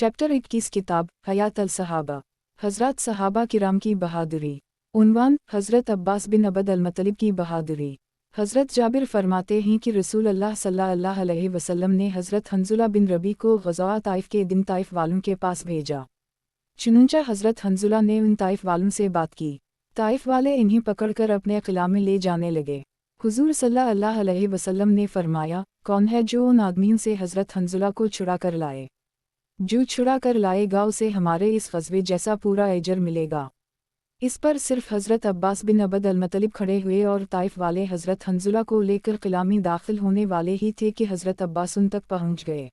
Chapter 21 किताब हयात अल-सहाबा। हज़रत सहाबा किराम की बहादुरी। उन्वान हज़रत अब्बास बिन अब्द अल-मुत्तलिब की बहादुरी। हज़रत जाबिर फरमाते हैं कि रसूल अल्लाह सल्लल्लाहु अलैहि वसल्लम ने हज़रत हंजुला बिन रबी को ग़ज़वा ताइफ के दिन ताइफ वालों के पास भेजा। चुनंचा हज़रत हंजुला ने उन ताइफ वालों से बात की। ताइफ वाले इन्हें पकड़कर अपने क़िला में ले जाने लगे। हुज़ूर सल्लल्लाहु अलैहि वसल्लम ने फरमाया, कौन है जो उन आदमियों से हज़रत हंजुला को छुड़ा कर लाए? जो छुड़ा कर लाएगा उसे हमारे इस ग़ज़वे जैसा पूरा अजर मिलेगा। इस पर सिर्फ हज़रत अब्बास बिन अब्द अल-मुत्तलिब खड़े हुए और ताइफ वाले हज़रत हंजुला को लेकर क़िला में दाखिल होने वाले ही थे कि हज़रत अब्बास उन तक पहुँच गए।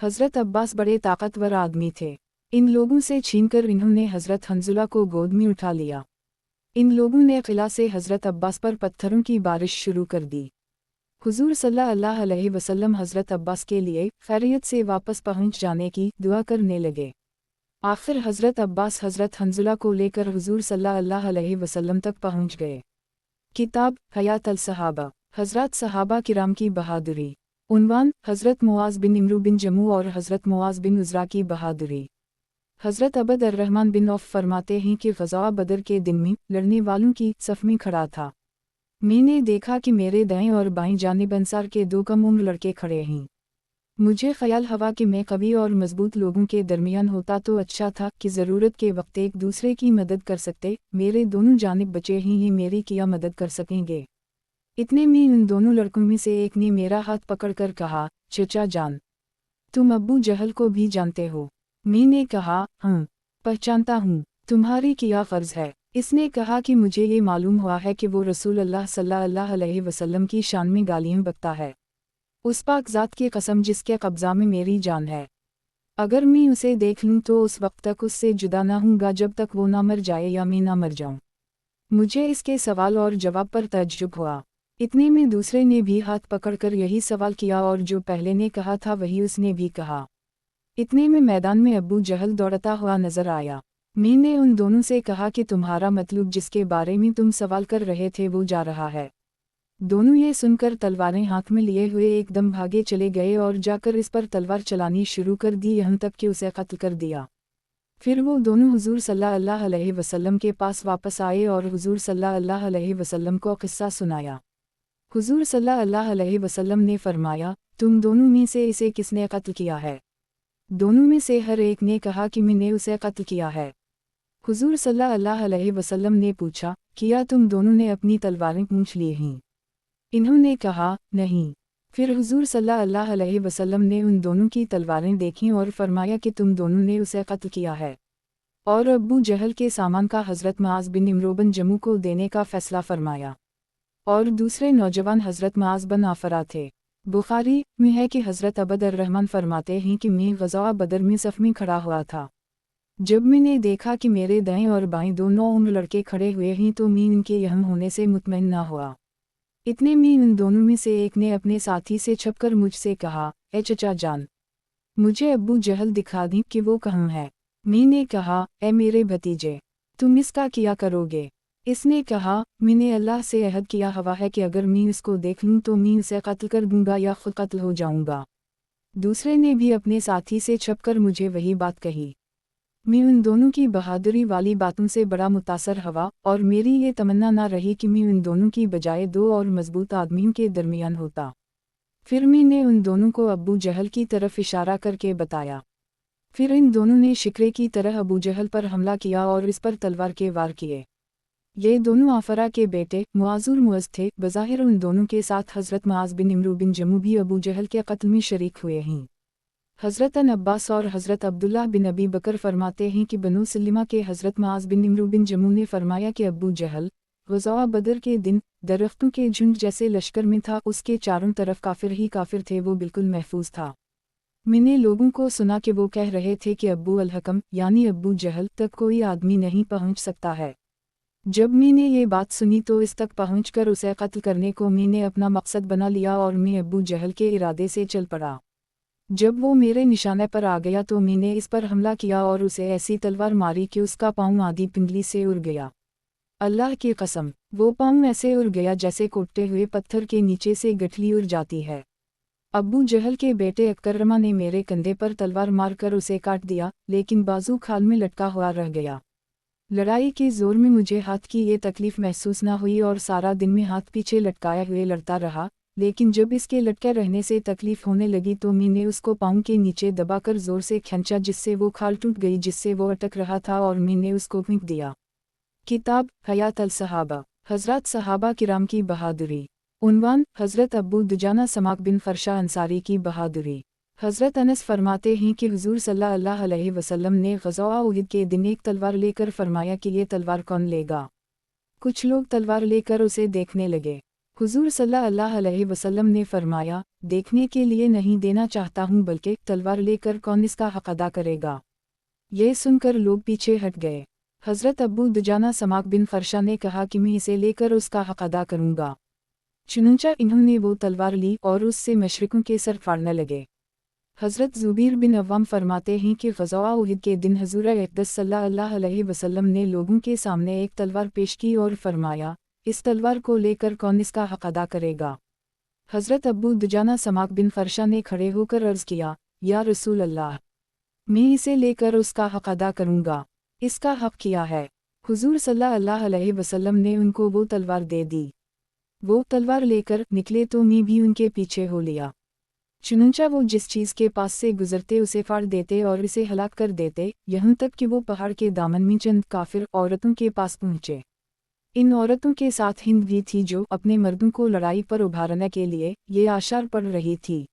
हज़रत अब्बास बड़े ताकतवर आदमी थे। इन लोगों से छीनकर इन्होंने हज़रत हंजुला को गोद में उठा लिया। इन लोगों ने क़िला से हज़रत अब्बास पर पत्थरों की बारिश शुरू कर दी। हुज़ूर सल्लल्लाहु अलैहि वसल्लम हज़रत अब्बास के लिए खैरियत से वापस पहुँच जाने की दुआ करने लगे। आखिर हज़रत अब्बास हज़रत हंजुला को लेकर हुज़ूर सल्लल्लाहु अलैहि वसल्लम तक पहुँच गए। किताब हयात अल-सहाबा। हज़रत सहाबा किराम की बहादुरी। उन्वान हज़रत मुआज़ बिन इम्रू बिन जमू और हज़रत मुआज़ बिन उज़रा की बहादुरी। हज़रत अब्द अर्रहमान बिन औफ़ फरमाते हैं कि ग़ज़वा बदर के दिन में लड़ने वालों की सफ़ में खड़ा था। मैंने देखा कि मेरे दाएं और बाएं जानिब अंसार के दो कम उम्र लड़के खड़े हैं। मुझे ख्याल हुआ कि मैं कवि और मजबूत लोगों के दरमियान होता तो अच्छा था कि ज़रूरत के वक्त एक दूसरे की मदद कर सकते। मेरे दोनों जानिब बचे ही मेरी क्या मदद कर सकेंगे। इतने में उन दोनों लड़कों में से एक ने मेरा हाथ पकड़कर कहा, चचा जान, तुम अब्बू जहल को भी जानते हो? मैंने कहा, हाँ, पहचानता हूँ। तुम्हारी क्या फ़र्ज़ है? इसने कहा कि मुझे ये मालूम हुआ है कि वो रसूल अल्लाह सल्लल्लाहु अलैहि वसल्लम की शान में गालियाँ बकता है। उस पाक ज़ात की कसम जिसके कब्ज़ा में मेरी जान है, अगर मैं उसे देख लूँ तो उस वक्त तक उससे जुदा ना हूँगा जब तक वो ना मर जाए या मैं ना मर जाऊँ। मुझे इसके सवाल और जवाब पर तअज्जुब हुआ। इतने में दूसरे ने भी हाथ पकड़कर यही सवाल किया और जो पहले ने कहा था वही उसने भी कहा। इतने में मैदान में अब्बू जहल दौड़ता हुआ नजर आया। मैंने उन दोनों से कहा कि तुम्हारा मतलब जिसके बारे में तुम सवाल कर रहे थे वो जा रहा है। दोनों ये सुनकर तलवारें हाथ में लिए हुए एकदम भागे चले गए और जाकर इस पर तलवार चलानी शुरू कर दी, यहाँ तक कि उसे कत्ल कर दिया। फिर वो दोनों हुजूर सल्लल्लाहु अलैहि वसल्लम के पास वापस आए और हुजूर सल्लल्लाहु अलैहि वसल्लम को किस्सा सुनाया। हुजूर सल्लल्लाहु अलैहि वसल्लम ने फरमाया, तुम दोनों में से इसे किसने कत्ल किया है? दोनों में से हर एक ने कहा कि मैंने उसे कत्ल किया है। हुजूर सल्लल्लाहु अलैहि वसल्लम ने पूछा, किया तुम दोनों ने अपनी तलवारें पूंछ ली हैं? इन्होंने कहा, नहीं। फिर हुजूर सल्लल्लाहु अलैहि वसल्लम ने उन दोनों की तलवारें देखीं और फरमाया कि तुम दोनों ने उसे कत्ल किया है। और अब्बू जहल के सामान का हज़रत मुआज़ बिन इम्रू बिन जमू को देने का फ़ैसला फरमाया। और दूसरे नौजवान हज़रत मुआज़ बिन आफ़रा थे। बुखारी में है कि हज़रत अब्द अर्रहमान फरमाते हैं कि मैं ग़ज़वा बदर में सफ़ में खड़ा हुआ था। जब मैंने देखा कि मेरे दाएं और बाएं दोनों उम्र लड़के खड़े हुए हैं तो मैं इनके यहाँ होने से मुतमईन ना हुआ। इतने में इन दोनों में से एक ने अपने साथी से छपकर मुझसे कहा, ए चचा जान, मुझे अब्बू जहल दिखा दी कि वो कहाँ है। मैंने कहा, ए मेरे भतीजे, तुम इसका क्या करोगे? इसने कहा, मैंने अल्लाह से अहद किया हुआ है कि अगर मैं इसको देख लूँ तो मैं उसे कत्ल कर दूंगा या खुद कत्ल हो जाऊंगा। दूसरे ने भी अपने साथी से छपकर मुझे वही बात कही। मैं उन दोनों की बहादुरी वाली बातों से बड़ा मुतासर हुआ और मेरी ये तमन्ना ना रही कि मैं उन दोनों की बजाय दो और मजबूत आदमियों के दरमियान होता। फिर मैंने उन दोनों को अब्बू जहल की तरफ इशारा करके बताया। फिर इन दोनों ने शिकरे की तरह अबू जहल पर हमला किया और इस पर तलवार के वार किए। ये दोनों आफरा के बेटे मुआज़ और मुअज़ थे। बज़ाहिर उन दोनों के साथ हज़रत मुआज़ बिन इम्रू बिन जमू भी अबू जहल के कत्ल में शरीक हुए हैं। हज़रत अब्बास और हज़रत अब्दुल्लाह बिन अबी बकर फरमाते हैं कि बनु सलिमा के हज़रत मुआज़ बिन इम्रू बिन जमू ने फरमाया कि अबू जहल ग़ज़वा बदर के दिन दरख्तों के झुंड जैसे लश्कर में था, उसके चारों तरफ काफिर ही काफिर थे, वो बिल्कुल महफूज था। मैंने लोगों को सुना कि वो कह रहे थे कि अब्बू अल-हकम यानी अब्बू जहल तक कोई आदमी नहीं पहुंच सकता है। जब मैंने ये बात सुनी तो इस तक पहुंचकर उसे कत्ल करने को मैंने अपना मकसद बना लिया और मैं अब्बू जहल के इरादे से चल पड़ा। जब वो मेरे निशाने पर आ गया तो मैंने इस पर हमला किया और उसे ऐसी तलवार मारी कि उसका पाँव आधी पिंडली से उड़ गया। अल्लाह की कसम, वो पाँव ऐसे उड़ गया जैसे कोटते हुए पत्थर के नीचे से गठली उड़ जाती है। अब्बू जहल के बेटे अकरमा ने मेरे कंधे पर तलवार मारकर उसे काट दिया, लेकिन बाजू खाल में लटका हुआ रह गया। लड़ाई के जोर में मुझे हाथ की ये तकलीफ महसूस न हुई और सारा दिन में हाथ पीछे लटकाए हुए लड़ता रहा, लेकिन जब इसके लटके रहने से तकलीफ होने लगी तो मैंने उसको पाँव के नीचे दबाकर जोर से खींचा, जिससे वो खाल टूट गई जिससे वो अटक रहा था और मैंने उसको फेंक दिया। किताब हयात अल सहाबा, हज़रात सहाबा किराम की बहादुरी। उन्वान, हज़रत अबू दुजाना समाक बिन फरशा अंसारी की बहादुरी। हज़रत अनस फरमाते हैं कि हुज़ूर सल्लल्लाहु अलैहि वसल्लम ने ग़ज़वा उहद के दिन एक तलवार लेकर फरमाया कि ये तलवार कौन लेगा। कुछ लोग तलवार लेकर उसे देखने लगे। हुज़ूर सल्लल्लाहु अलैहि वसल्लम ने फरमाया, देखने के लिए नहीं देना चाहता हूँ, बल्कि तलवार लेकर कौन इसका हक़ अदा करेगा। ये सुनकर लोग पीछे हट गए। हज़रत अबू दुजाना समाक बिन फरशा ने कहा कि मैं इसे लेकर उसका हक़ अदा करूँगा। चुनांचे इन्होंने वो तलवार ली और उससे मशरिकों के सर फाड़ने लगे। हज़रत ज़ुबैर बिन अव्वाम फरमाते हैं कि ग़ज़वा उहद के दिन हुज़ूर अक़दस सल्लल्लाहु अलैहि वसल्लम ने लोगों के सामने एक तलवार पेश की और फरमाया, इस तलवार को लेकर कौन इसका हक़ अदा करेगा। हज़रत अबू दुजाना समाक बिन फरशा ने खड़े होकर अर्ज़ किया, या रसूल अल्लाह, मैं इसे लेकर उसका हक़ अदा करूँगा। इसका हक़ किया है। हुज़ूर सल्लल्लाहु अलैहि वसल्लम ने उनको वो तलवार दे दी। वो तलवार लेकर निकले तो मैं भी उनके पीछे हो लिया। चुनांचे वो जिस चीज़ के पास से गुजरते उसे फाड़ देते और इसे हलाक कर देते, यहाँ तक कि वो पहाड़ के दामन में चंद काफिर औरतों के पास पहुँचे। इन औरतों के साथ हिंद भी थी जो अपने मर्दों को लड़ाई पर उभारने के लिए ये आशार पढ़ रही थी,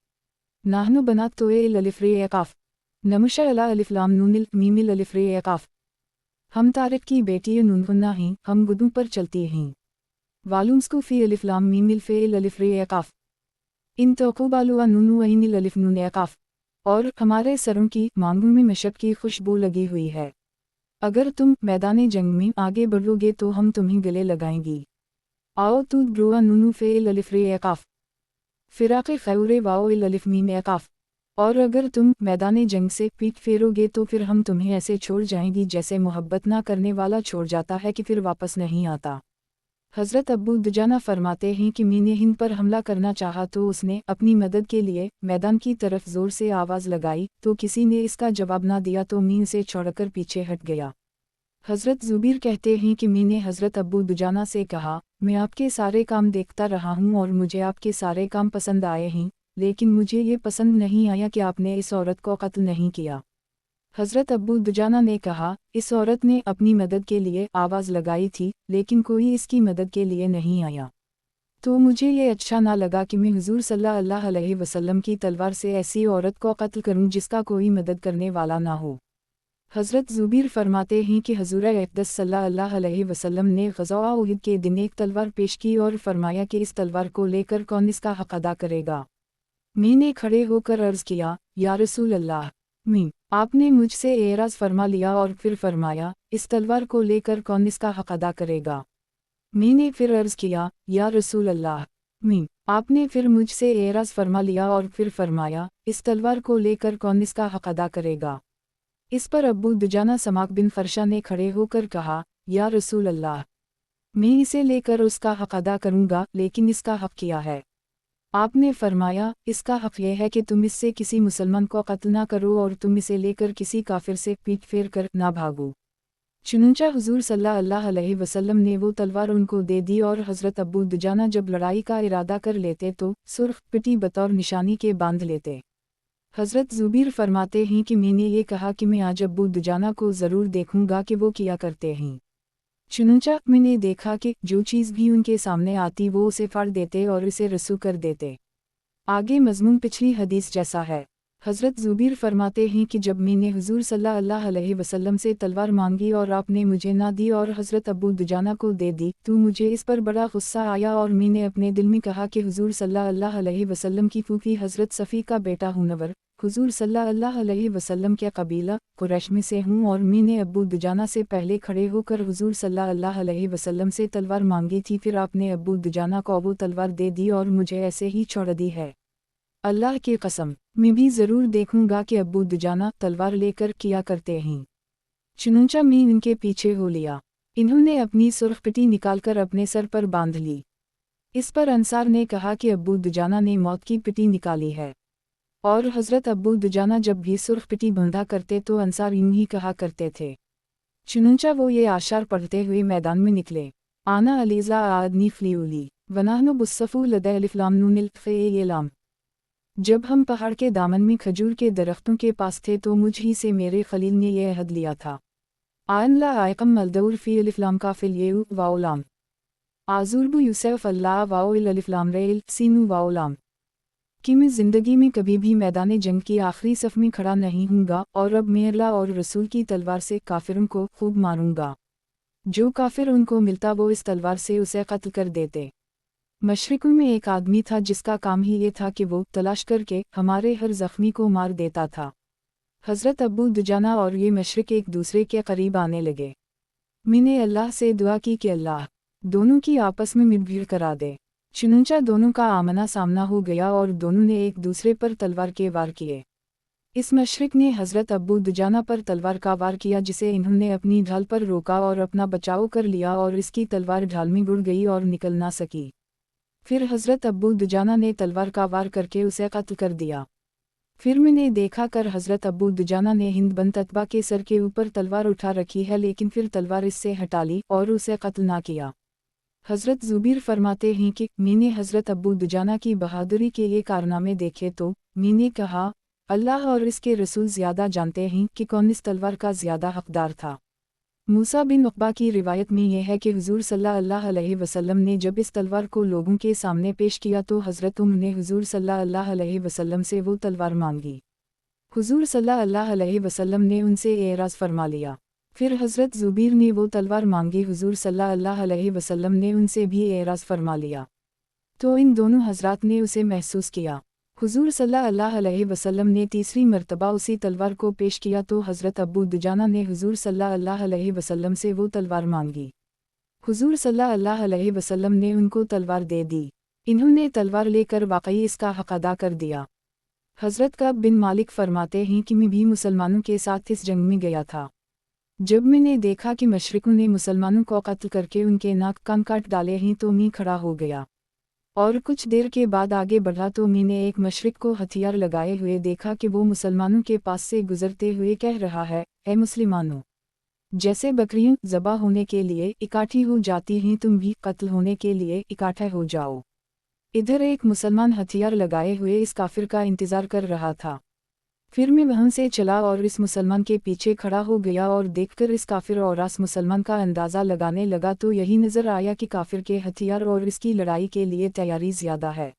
नाहनु बना तोए अलिफ रे यकाफ नमुशा अला अलिफ लाम नूनिल मीमिल अलिफ रे यकाफ। हम तारिक की बेटी नूनहुन्ना हैं, हम गुदों पर चलती हैं। वालुम्सको फ़ी अलिफ लाम मीमिल फ़ेल अलिफ रे यकाफ इन तोक़ुबालुआ नूनु अइनिल अलिफ नून यकाफ। और हमारे सरों की मांगों में मशक की खुशबू लगी हुई है। अगर तुम मैदान जंग में आगे बढ़ोगे तो हम तुम्हें गले लगाएंगी। आओ तूद ब्रुआ नूनु फ़ेल अलिफ रे यकाफ फ़िराक़े ख़ैरे वाओ इल अलिफ मीम यकाफ। और अगर तुम मैदान जंग से पीठ फेरोगे तो फिर हम तुम्हें ऐसे छोड़ जाएंगी जैसे मोहब्बत ना करने वाला छोड़ जाता है कि फिर वापस नहीं आता। हज़रत अबू दुजाना फरमाते हैं कि मैंने हिंद पर हमला करना चाहा तो उसने अपनी मदद के लिए मैदान की तरफ ज़ोर से आवाज़ लगाई, तो किसी ने इसका जवाब ना दिया तो मैं से छोड़कर पीछे हट गया। हज़रत ज़ुबैर कहते हैं कि मैंने हज़रत अबू दुजाना से कहा, मैं आपके सारे काम देखता रहा हूँ और मुझे आपके सारे काम पसंद आए हैं, लेकिन मुझे ये पसंद नहीं आया कि आपने इस औरत को कत्ल नहीं किया। हज़रत अबू दुजाना ने कहा, इस औरत ने अपनी मदद के लिए आवाज़ लगाई थी, लेकिन कोई इसकी मदद के लिए नहीं आया। तो मुझे ये अच्छा ना लगा कि मैं हुज़ूर सल्लल्लाहु अलैहि वसल्लम की तलवार से ऐसी औरत को कत्ल करूं जिसका कोई मदद करने वाला ना हो। हज़रत ज़ुबैर फरमाते हैं कि हुज़ूर अक़दस सल्लल्लाहु अलैहि वसल्लम ने ग़ज़वा उहद के दिन एक तलवार पेश की और फरमाया कि इस तलवार को लेकर कौन इसका हक़ अदा करेगा। मैंने खड़े होकर अर्ज़ किया, या रसूल अल्लाह, मैं। आपने मुझसे एराज़ फरमा लिया और फिर फरमाया, इस तलवार को लेकर कौन इसका हक़ अदा करेगा। मैंने फिर अर्ज़ किया, या रसूल अल्लाह, मैं। आपने फिर मुझसे एराज़ फरमा लिया और फिर फरमाया, इस तलवार को लेकर कौन इसका हक़ अदा करेगा। इस पर अबू दुजाना समाक बिन फरशा ने खड़े होकर कहा, या रसूल अल्लाह, मैं इसे लेकर उसका हक़ अदा करूँगा, लेकिन इसका हक़ क्या है। आपने फरमाया, इसका हक़ यह है कि तुम इससे किसी मुसलमान को कत्ल ना करो और तुम इसे लेकर किसी काफिर से पीठ फेर कर ना भागो। चुनांचे हुज़ूर सल्लल्लाहु अलैहि वसल्लम ने वो तलवार उनको दे दी और हज़रत अबू दुजाना जब लड़ाई का इरादा कर लेते तो सुर्ख पिटी बतौर निशानी के बांध लेते। हज़रत ज़ुबैर फरमाते हैं कि मैंने ये कहा कि मैं आज अबू दुजाना को ज़रूर देखूंगा कि वो क्या करते हैं। चुनांचे मैंने देखा कि जो चीज़ भी उनके सामने आती वो उसे फाड़ देते और इसे रसूख कर देते। आगे मज़मून पिछली हदीस जैसा है। हज़रत ज़ुबैर फरमाते हैं कि जब मैंने हुज़ूर सल्लल्लाहु अलैहि वसल्लम से तलवार मांगी और आपने मुझे ना दी और हज़रत अबू दुजाना को दे दी तो मुझे इस पर बड़ा गुस्सा आया और मैंने अपने दिल में कहा कि हुज़ूर सल्लल्लाहु अलैहि वसल्लम की फूफी हज़रत सफ़ी का बेटा हूँ नवर, हुज़ूर सल्लल्लाहु अलैहि वसल्लम के कबीला कुरैश में से हूँ और मैंने अबू दुजाना से पहले खड़े होकर हुज़ूर सल्लल्लाहु अलैहि वसल्लम से तलवार मांगी थी, फिर आपने अबू दुजाना को वो तलवार दे दी और मुझे ऐसे ही छोड़ दी है। अल्लाह की कसम, मैं भी ज़रूर देखूंगा कि अबू दुजाना तलवार लेकर किया करते हैं। चुनांचे मैं इनके पीछे हो लिया। इन्होंने अपनी सुर्ख पिटी निकालकर अपने सर पर बांध ली। इस पर अंसार ने कहा कि अब्बू दुजाना ने मौत की पिटी निकाली है। और हज़रत अब्बू दुजाना जब भी सुर्ख पिटी बंधा करते तो अंसार यूं ही कहा करते थे। चुनंचा वो ये आशार पढ़ते हुए मैदान में निकले। आना अलीज़ा आदनी फ्लीउली वनाहनु बुस्सफू लदैलिफ्लाम नूनिल फ़ेयेलाम। जब हम पहाड़ के दामन में खजूर के दरख्तों के पास थे तो मुझ ही से मेरे खलील ने यह अहद लिया था। आन ला आयकम मलदौर फ़ी अलिफ्लाम का फ़िल वाओलाम आज़ुरबु यूसफ़ अल्लाह वाओ अलिफ्लाम रेल सीनू वाओलाम कि मैं ज़िंदगी में कभी भी मैदान जंग की आखिरी सफ़ में खड़ा नहीं हूँगा और अब मैं अल्लाह और रसूल की तलवार से काफिरों को खूब मारूंगा। जो काफिर उनको मिलता वो इस तलवार से उसे कत्ल कर देते। मशरिक़ में एक आदमी था जिसका काम ही ये था कि वो तलाश करके हमारे हर ज़ख्मी को मार देता था। हज़रत अब्बू दुजाना और ये मशरिक़ एक दूसरे के करीब आने लगे। मैंने अल्लाह से दुआ की कि अल्लाह दोनों की आपस में मिलभीड़ करा दे। चुनंचा दोनों का आमना सामना हो गया और दोनों ने एक दूसरे पर तलवार के वार किए। इस मशरिक़ ने हज़रत अब्बू दुजाना पर तलवार का वार किया जिसे इन्होंने अपनी ढाल पर रोका और अपना बचाव कर लिया और इसकी तलवार ढाल में गुड़ गई और निकल ना सकी। फिर हज़रत अब्बू दुजाना ने तलवार का वार करके उसे कत्ल कर दिया। फिर मैंने देखा कर हज़रत अब्बू दुजाना ने हिंद बन ततबा के सर के ऊपर तलवार उठा रखी है लेकिन फिर तलवार इससे हटा ली और उसे कत्ल ना किया। हज़रत ज़ुबैर फरमाते हैं कि मैंने हज़रत अब्बू दुजाना की बहादुरी के ये कारनामे देखे तो मैंने कहा अल्लाह और इसके रसूल ज़्यादा जानते हैं कि कौन इस तलवार का ज़्यादा हक़दार था। मूसा बिन उक़बा की रिवायत में यह है कि हुज़ूर सल्लल्लाहु अलैहि वसल्लम ने जब इस तलवार को लोगों के सामने पेश किया तो हज़रत उम्र ने हुज़ूर सल्लल्लाहु अलैहि वसल्लम से वो तलवार मांगी। हुज़ूर सल्लल्लाहु अलैहि वसल्लम ने उनसे एराज़ फरमा लिया। फिर हज़रत ज़ुबैर ने वो तलवार मांगी, हुज़ूर सल्लल्लाहु अलैहि वसल्लम ने उनसे भी एराज़ फरमा लिया। तो इन दोनों हज़रात ने उसे महसूस किया। हुज़ूर सल्लल्लाहु अलैहि वसल्लम ने तीसरी मर्तबा उसी तलवार को पेश किया तो हज़रत अब्बू दुजाना ने हुज़ूर सल्लल्लाहु अलैहि वसल्लम से वो तलवार मांगी। हुज़ूर सल्लल्लाहु अलैहि वसल्लम ने उनको तलवार दे दी। इन्होंने तलवार लेकर वाकई इसका हक़ अदा कर दिया। हज़रत कअब बिन मालिक फरमाते हैं कि मैं भी मुसलमानों के साथ इस जंग में गया था। जब मैंने देखा कि मशरिकों ने मुसलमानों को कत्ल करके उनके नाक कान काट डाले हैं तो मैं खड़ा हो गया और कुछ देर के बाद आगे बढ़ा तो मैंने एक मशरिक को हथियार लगाए हुए देखा कि वो मुसलमानों के पास से गुजरते हुए कह रहा है, ए मुसलमानों, जैसे बकरियां ज़बा होने के लिए इकट्ठी हो जाती हैं तुम भी कत्ल होने के लिए इकट्ठे हो जाओ। इधर एक मुसलमान हथियार लगाए हुए इस काफिर का इंतज़ार कर रहा था। फिर मैं वहाँ से चला और इस मुसलमान के पीछे खड़ा हो गया और देखकर इस काफिर और इस मुसलमान का अंदाज़ा लगाने लगा तो यही नज़र आया कि काफिर के हथियार और इसकी लड़ाई के लिए तैयारी ज़्यादा है।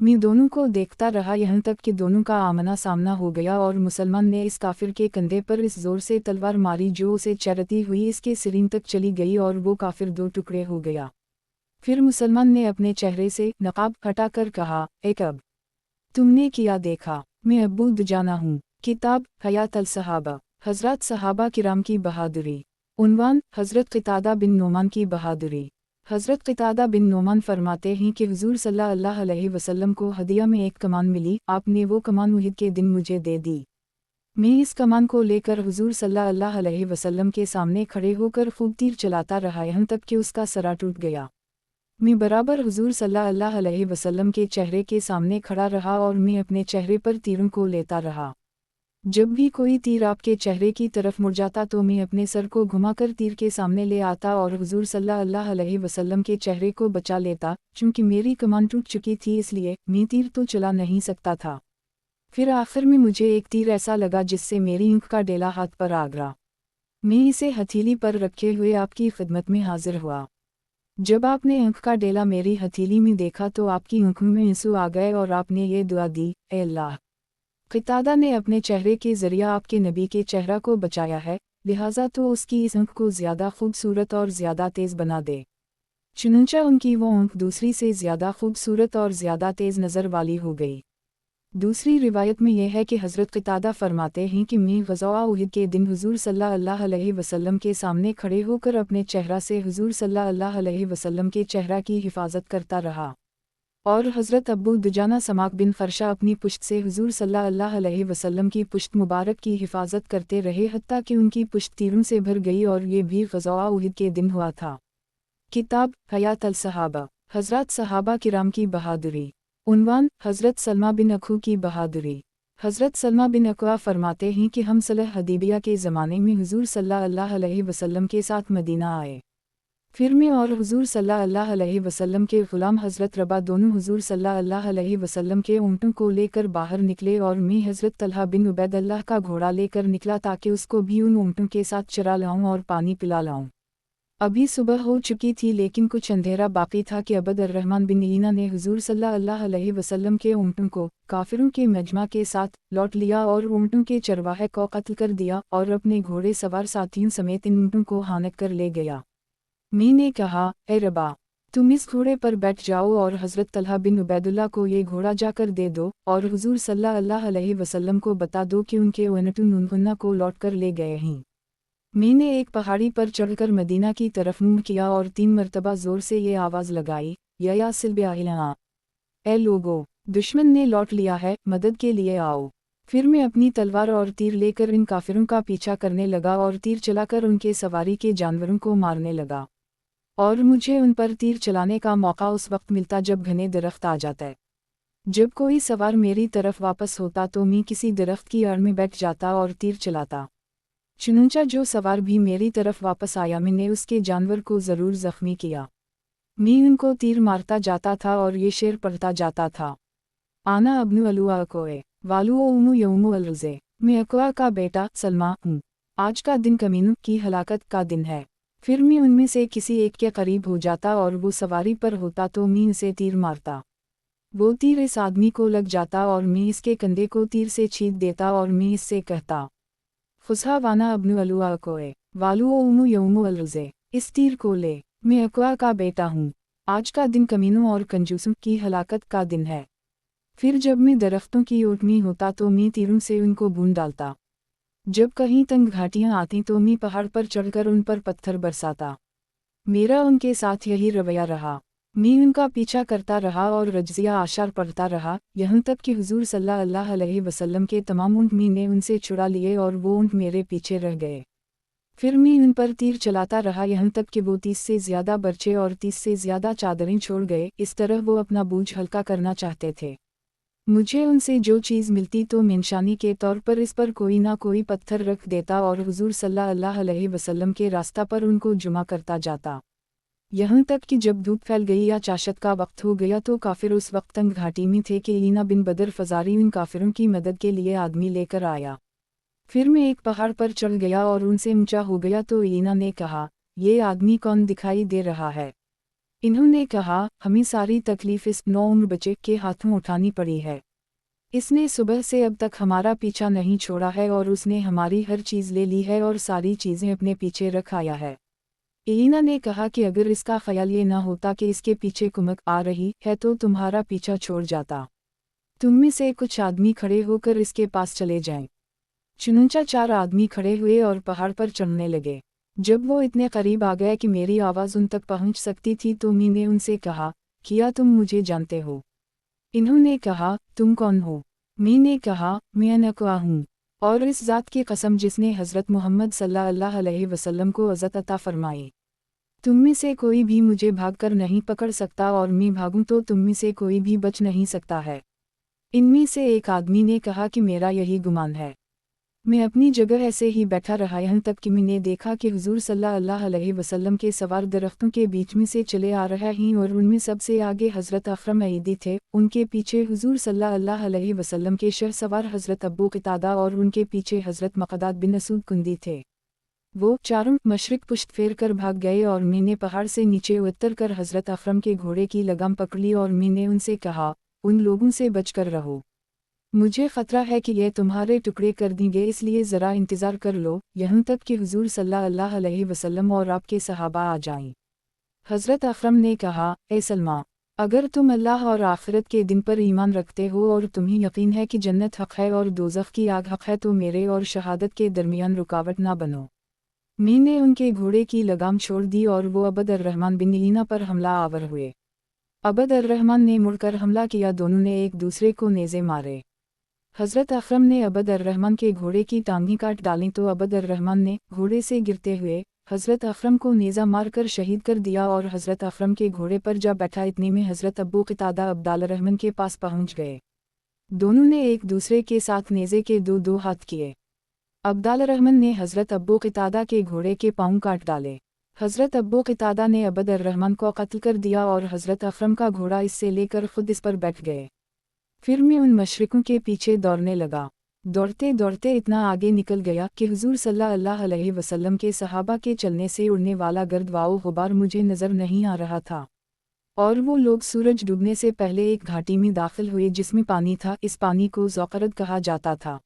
मैं दोनों को देखता रहा यहाँ तक कि दोनों का आमना सामना हो गया और मुसलमान ने इस काफिर के कंधे पर इस ज़ोर से तलवार मारी जो उसे चरती हुई इसके सिरीन तक चली गई और वो काफिर दो टुकड़े हो गया। फिर मुसलमान ने अपने चेहरे से नकाब हटाकर कहा, ए कब तुमने किया देखा? मैं अब्बू दुजाना हूँ। किताब हयात अल सहाबा, हज़रत सहाबा किराम की बहादुरी। उन्वान हज़रत क़तादा बिन नोमान की बहादुरी। हज़रत क़तादा बिन नोमान फरमाते हैं कि हुज़ूर सल्लल्लाहु अलैहि वसल्लम को हदिया में एक कमान मिली, आपने वो कमान उहद के दिन मुझे दे दी। मैं इस कमान को लेकर हुज़ूर सल्लल्लाहु अलैहि वसल्लम के सामने खड़े होकर खूब तीर चलाता रहा यहाँ तक कि उसका सरा टूट गया। मैं बराबर हुज़ूर सल्लल्लाहु अलैहि वसल्लम के चेहरे के सामने खड़ा रहा और मैं अपने चेहरे पर तीरों को लेता रहा। जब भी कोई तीर आपके चेहरे की तरफ मुड़ जाता तो मैं अपने सर को घुमाकर तीर के सामने ले आता और हुज़ूर सल्लल्लाहु अलैहि वसल्लम के चेहरे को बचा लेता। चूँकि मेरी कमान टूट चुकी थी इसलिए मैं तीर तो चला नहीं सकता था। फिर आखिर में मुझे एक तीर ऐसा लगा जिससे मेरी ऊँख का डेला हाथ पर आ गया। मैं इसे हथेली पर रखे हुए आपकी खिदमत में हाजिर हुआ। जब आपने ऊँख का डेला मेरी हथेली में देखा तो आपकी आँखों में आंसू आ गए और आपने ये दुआ दी, ए अल्लाह, क़तादा ने अपने चेहरे के ज़रिया आपके नबी के चेहरा को बचाया है, लिहाजा तो उसकी इस आँख को ज़्यादा खूबसूरत और ज़्यादा तेज़ बना दे। चुनंचा उनकी वो आँख दूसरी से ज़्यादा खूबसूरत और ज़्यादा तेज़ नज़र वाली हो गई। दूसरी रिवायत में यह है कि हज़रत क़तादा फरमाते हैं कि मैं ग़ज़वा उहद के दिन हुज़ूर सल्लल्लाहु अलैहि वसल्लम के सामने खड़े होकर अपने चेहरा से हुज़ूर सल्लल्लाहु अलैहि वसल्लम के चेहरा की हिफाजत करता रहा और हज़रत अब्बू दुजाना समाक बिन ख़रशा अपनी पुश्त से हुज़ूर सल्लल्लाहु अलैहि वसल्लम की पुश्त मुबारक की हिफाजत करते रहे हत्ता कि उनकी पुश्त तीरों से भर गई और ये भी ग़ज़वा उहद के दिन हुआ था। किताब हयात अल सहाबा, हज़रात सहाबा किराम की बहादुरी। उन्वान, हज़रत सलमा बिन अखू की बहादुरी। हज़रत सलमा बिन अक्वा फरमाते हैं कि हम सलह हदीबिया के ज़माने में हुज़ूर सल्लल्लाहु अलैहि वसल्लम के साथ मदीना आए। फिर मैं और हुज़ूर सल्लल्लाहु अलैहि वसल्लम के ग़ुलाम हज़रत रबा दोनों हुज़ूर सल्लल्लाहु अलैहि वसल्लम के ऊँटों को लेकर बाहर निकले और मैं हज़रत तलहा बिन उबैदल्लाह का घोड़ा लेकर निकला ताकि उसको भी उन ऊँटों के साथ चरा लाऊं और पानी पिला लाऊं। अभी सुबह हो चुकी थी लेकिन कुछ अंधेरा बाकी था कि अबद अर्रहमान बिन ईना ने हुज़ूर सल्लल्लाहु अलैहि वसल्लम के ऊँटों को काफिरों के मजमा के साथ लौट लिया और ऊँटों के चरवाहे को कत्ल कर दिया और अपने घोड़े सवार साथियों समेत इन ऊँटों को हानक कर ले गया। मैंने कहा, ए रबा, तुम इस घोड़े पर बैठ जाओ और हज़रत तलहा बिन उबैदुल्लाह को ये घोड़ा जाकर दे दो और हुज़ूर सल्लल्लाहु अलैहि वसल्लम को बता दो कि उनके उन्हुन्ना को लौट कर ले गए हैं। मैंने एक पहाड़ी पर चढ़कर मदीना की तरफ मुँह किया और 3 मरतबा ज़ोर से ये आवाज़ लगाई, या सिलबिया, ए लोगो, दुश्मन ने लौट लिया है, मदद के लिए आओ। फिर मैं अपनी तलवार और तीर लेकर इन काफिरों का पीछा करने लगा और तीर चलाकर उनके सवारी के जानवरों को मारने लगा। और मुझे उन पर तीर चलाने का मौका उस वक्त मिलता जब घने दरख्त आ जाते। जब कोई सवार मेरी तरफ वापस होता तो मैं किसी दरख्त की आड़ में बैठ जाता और तीर चलाता। चुनूंचा जो सवार भी मेरी तरफ वापस आया मैंने उसके जानवर को ज़रूर ज़ख्मी किया। मैं उनको तीर मारता जाता था और ये शेर पढ़ता जाता था, आना अब्नु अलुआ अकोए वालुओ उमु यौमु अलरुज़े, मैं अकवा का बेटा सलमा हूँ। आज का दिन कमीनों की हलाकत का दिन है। फिर मैं उनमें से किसी एक के करीब हो जाता और वो सवारी पर होता तो मैं उसे तीर मारता। वो तीर इस आदमी को लग जाता और मैं इसके कंधे को तीर से छीन देता और मैं इससे कहता, खुशहा वाना अब्नु अलुआ अकोए वालुओ उमु यौमु अलरुज़े, इस तीर को ले, मैं अकवा का बेटा हूँ। आज का दिन कमीनों और कंजूसों की हलाकत का दिन है। फिर जब मैं दरख्तों की ओट में होता तो मैं तीरों से उनको भून डालता। जब कहीं तंग घाटियाँ आती तो मैं पहाड़ पर चढ़कर उन पर पत्थर बरसाता। मेरा उनके साथ यही रवैया रहा। मैं उनका पीछा करता रहा और रज्जिया आशार पढ़ता रहा, यहाँ तक कि हुज़ूर सल्लल्लाहु अलैहि वसल्लम के तमाम ऊँट मैंने उनसे छुड़ा लिए और वो ऊँट मेरे पीछे रह गए। फिर मैं उन पर तीर चलाता रहा यहाँ तक कि वो 30 से ज़्यादा बर्छे और 30 से ज़्यादा चादरें छोड़ गए। इस तरह वो अपना बोझ हल्का करना चाहते थे। मुझे उनसे जो चीज़ मिलती तो मैं निशानी के तौर पर इस पर कोई ना कोई पत्थर रख देता और हुज़ूर सल्लल्लाहु अलैहि वसल्लम के रास्ता पर उनको जुमा करता जाता। यहाँ तक कि जब धूप फैल गई या चाशत का वक्त हो गया तो काफिर उस वक्त तंग घाटी में थे कि ईना बिन बदर फजारी उन काफिरों की मदद के लिए आदमी लेकर आया। फिर मैं एक पहाड़ पर चढ़ गया और उनसे ऊंचा हो गया तो ईना ने कहा, ये आदमी कौन दिखाई दे रहा है? इन्होंने कहा, हमें सारी तकलीफ इस नौउम्र बच्चे के हाथों उठानी पड़ी है। इसने सुबह से अब तक हमारा पीछा नहीं छोड़ा है और उसने हमारी हर चीज़ ले ली है और सारी चीज़ें अपने पीछे रख आया है। ईना ने कहा कि अगर इसका ख्याल ये ना होता कि इसके पीछे कुमक आ रही है तो तुम्हारा पीछा छोड़ जाता। तुम में से कुछ आदमी खड़े होकर इसके पास चले जाएं। चुनूंचा 4 आदमी खड़े हुए और पहाड़ पर चढ़ने लगे। जब वो इतने करीब आ गए कि मेरी आवाज़ उन तक पहुंच सकती थी तो मैंने उनसे कहा, क्या तुम मुझे जानते हो? इन्होंने कहा, तुम कौन हो? मैंने कहा, मैं नकवा हूँ, और इस ज़ात की कसम जिसने हज़रत मोहम्मद सल्लल्लाहु अलैहि वसल्लम को इज़्ज़त अता फरमाई। तुम में से कोई भी मुझे भागकर नहीं पकड़ सकता और मैं भागूं तो तुम में से कोई भी बच नहीं सकता है। इनमें से एक आदमी ने कहा कि मेरा यही गुमान है। मैं अपनी जगह ऐसे ही बैठा रहा यहाँ तक कि मैंने देखा कि हुज़ूर सल्लल्लाहु अलैहि वसल्लम के सवार दरख्तों के बीच में से चले आ रहे हैं और उनमें सबसे आगे हज़रत अख़रम ईदी थे। उनके पीछे हुज़ूर सल्लल्लाहु अलैहि वसल्लम के शह सवार हज़रत अबू क़तादा और उनके पीछे हज़रत मक़दाद बिन असूद कुंदी थे। वो चारों मशरिक पुश्त फेर कर भाग गए और मैंने पहाड़ से नीचे उतर कर हज़रत अख़रम के घोड़े की लगाम पकड़ ली और मैंने उनसे कहा, उन लोगों से बचकर रहो। मुझे ख़तरा है कि ये तुम्हारे टुकड़े कर देंगे, इसलिए ज़रा इंतज़ार कर लो यहाँ तक कि हुज़ूर सल्लल्लाहु अलैहि वसल्लम और आपके सहाबा आ जाएं। हज़रत अख़रम ने कहा, ए सलमा, अगर तुम अल्लाह और आखिरत के दिन पर ईमान रखते हो और तुम्हें यकीन है कि जन्नत हक़ है और दोज़ख की आग हक़ है तो मेरे और शहादत के दरमियान रुकावट ना बनो। मैंने उनके घोड़े की लगाम छोड़ दी और वो अबद अर्रहमान बिन ईना पर हमला आवर हुए। अबद अर्रहमान ने मुड़कर हमला किया, दोनों ने एक दूसरे को नेज़े मारे। हज़रत अख़रम ने अबद अर्रहमान के घोड़े की टांगें काट डालीं तो अबद अर्रहमान ने घोड़े से गिरते हुए हज़रत अकरम को नेज़ा मारकर शहीद कर दिया और हज़रत अकरम के घोड़े पर जा बैठा। इतने में हज़रत अबू क़तादा अब्दालरहमान के पास पहुंच गए। दोनों ने एक दूसरे के साथ नेज़े के दो हाथ किए। अब्दालरहमान ने हज़रत अबू क़तादा के घोड़े के पाँव काट डाले। हज़रत अबू क़तादा ने अब्दुर्रहमान को कत्ल कर दिया और हज़रत अकरम का घोड़ा इससे लेकर खुद इस पर बैठ गए। फिर मैं उन मशरिकों के पीछे दौड़ने लगा। दौड़ते दौड़ते इतना आगे निकल गया कि हुज़ूर सल्लल्लाहु अलैहि वसल्लम के सहाबा के चलने से उड़ने वाला गर्द व गुबार मुझे नज़र नहीं आ रहा था। और वो लोग सूरज डूबने से पहले एक घाटी में दाखिल हुए जिसमें पानी था। इस पानी को ज़ौक़रद कहा जाता था।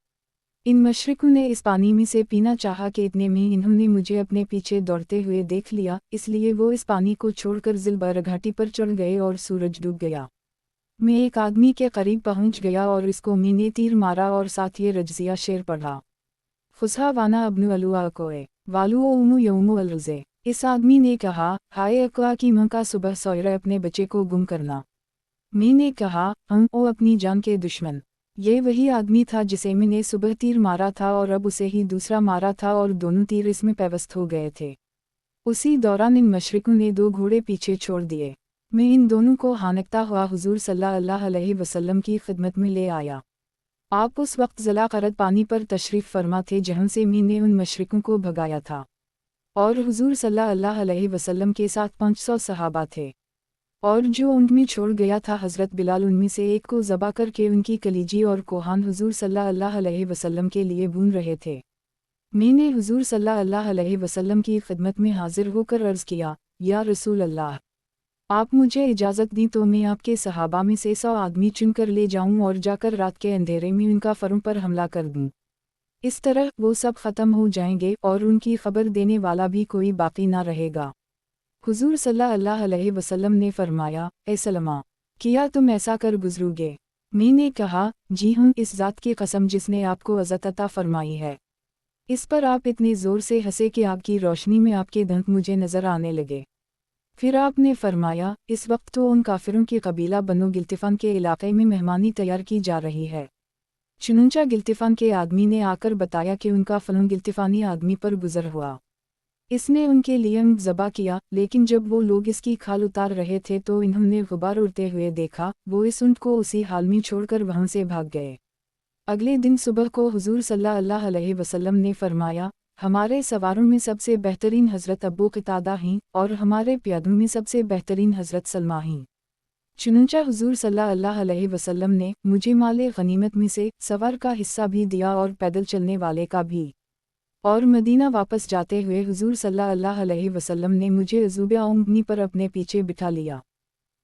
इन मशरिकों ने इस पानी में से पीना चाहा कि इतने में इन्होंने मुझे अपने पीछे दौड़ते हुए देख लिया, इसलिए वो इस पानी को छोड़कर ज़िलबर घाटी पर चढ़ गए और सूरज डूब गया। मैं एक आदमी के करीब पहुंच गया और इसको मैंने तीर मारा और साथ ये रज़िया शेर पढ़ा। खुज़ा वाना अब्नु अलुआ कोए वालू उमु यौमु अलरुज़े। इस आदमी ने कहा, हाय अक़वा की मां का सुबह सवेरे अपने बच्चे को गुम करना। मैंने कहा, ओ अपनी जान के दुश्मन, ये वही आदमी था जिसे मैंने सुबह तीर मारा था और अब उसे ही दूसरा मारा था और दोनों तीर इसमें पेवस्त हो गए थे। उसी दौरान इन मशरिकों ने 2 घोड़े पीछे छोड़ दिए। मैं इन दोनों को हानकता हुआ हुज़ूर सल्लल्लाहु अलैहि वसल्लम की खिदमत में ले आया। आप उस वक्त ज़लाक़रद पानी पर तशरीफ़ फरमा थे जहाँ से मैंने उन मशरिकों को भगाया था, और हुज़ूर सल्लल्लाहु अलैहि वसल्लम के साथ 500 सहाबा थे। और जो उनमें छोड़ गया था हज़रत बिलाल उनमें से एक को ज़बा करके उनकी कलीजी और कोहान हुज़ूर सल्लल्लाहु अलैहि वसल्लम के लिए भून रहे थे। मैंने हुज़ूर सल्लल्लाहु अलैहि वसल्लम की खिदमत में हाजिर होकर अर्ज़ किया, या रसूल अल्लाह, आप मुझे इजाज़त दी तो मैं आपके सहाबा में से 100 आदमी चुनकर ले जाऊं और जाकर रात के अंधेरे में उनका फरों पर हमला कर दूं। इस तरह वो सब ख़त्म हो जाएंगे और उनकी खबर देने वाला भी कोई बाकी ना रहेगा। हुज़ूर सल्लल्लाहु अलैहि वसल्लम ने फरमाया, ए सलमा, किया तुम ऐसा कर गुज़रोगे? मैंने कहा, जी हूँ, इस ज़ात की कसम जिसने आपको इज़्ज़त अता फरमाई है। इस पर आप इतने ज़ोर से हंसे कि आपकी रोशनी में आपके दंत मुझे नज़र आने लगे। फिर आपने फरमाया, इस वक्त तो उन काफिरों की कबीला बनो गिल्तिफ़ान के इलाक़े में मेहमानी तैयार की जा रही है। चुनंचा गिल्तिफ़ान के आदमी ने आकर बताया कि उनका फ़लन गिल्तिफ़ानी आदमी पर गुज़र हुआ। इसने उनके लिए ऊँट ज़बा किया, लेकिन जब वो लोग इसकी खाल उतार रहे थे तो इन्होंने गुबार उड़ते हुए देखा। वो इस ऊँट को उसी हाल में छोड़कर वहाँ से भाग गए। अगले दिन सुबह को हुज़ूर सल्लल्लाहु अलैहि वसल्लम ने फरमाया, हमारे सवारों में सबसे बेहतरीन हज़रत अबू क़तादा हैं और हमारे प्यादों में सबसे बेहतरीन हज़रत सलमा हैं। चुनंचा हुज़ूर सल्लल्लाहु अलैहि वसल्लम ने मुझे माले गनीमत में से सवार का हिस्सा भी दिया और पैदल चलने वाले का भी। और मदीना वापस जाते हुए हुज़ूर सल्लल्लाहु अलैहि वसल्लम ने मुझे अज़ूबा उम्मी पर अपने पीछे बिठा लिया।